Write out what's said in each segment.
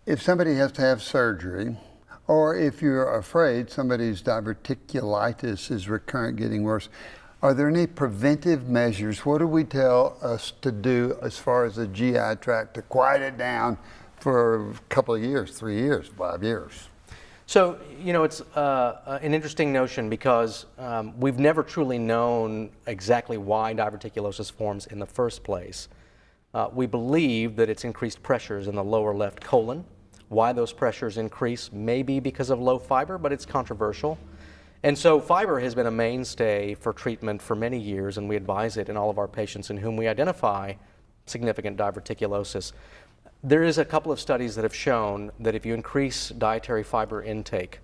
If somebody has to have surgery, or if you're afraid somebody's diverticulitis is recurrent, getting worse, are there any preventive measures? What do we tell us to do as far as the GI tract to quiet it down for a couple of years, 3 years, 5 years? So, you know, it's an interesting notion because we've never truly known exactly why diverticulosis forms in the first place. We believe that it's increased pressures in the lower left colon. Why those pressures increase may be because of low fiber, but it's controversial. And so fiber has been a mainstay for treatment for many years, and we advise it in all of our patients in whom we identify significant diverticulosis. There is a couple of studies that have shown that if you increase dietary fiber intake,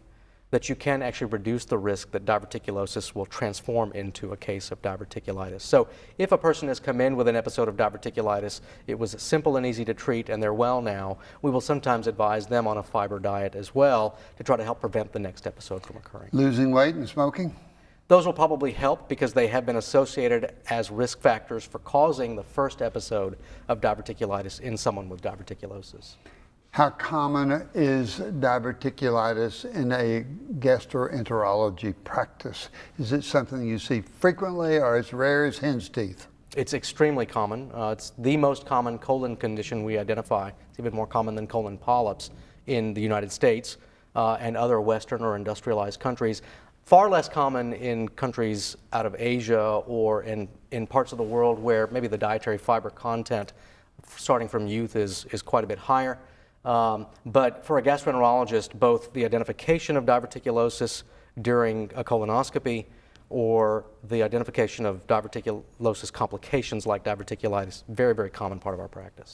that you can actually reduce the risk that diverticulosis will transform into a case of diverticulitis. So if a person has come in with an episode of diverticulitis, it was simple and easy to treat and they're well now, we will sometimes advise them on a fiber diet as well to try to help prevent the next episode from occurring. Losing weight and smoking? Those will probably help because they have been associated as risk factors for causing the first episode of diverticulitis in someone with diverticulosis. How common is diverticulitis in a gastroenterology practice? Is it something you see frequently or as rare as hen's teeth? It's extremely common. It's the most common colon condition we identify. It's even more common than colon polyps in the United States and other Western or industrialized countries. Far less common in countries out of Asia or in parts of the world where maybe the dietary fiber content starting from youth is quite a bit higher. But for a gastroenterologist, both the identification of diverticulosis during a colonoscopy or the identification of diverticulosis complications like diverticulitis, very, very common part of our practice.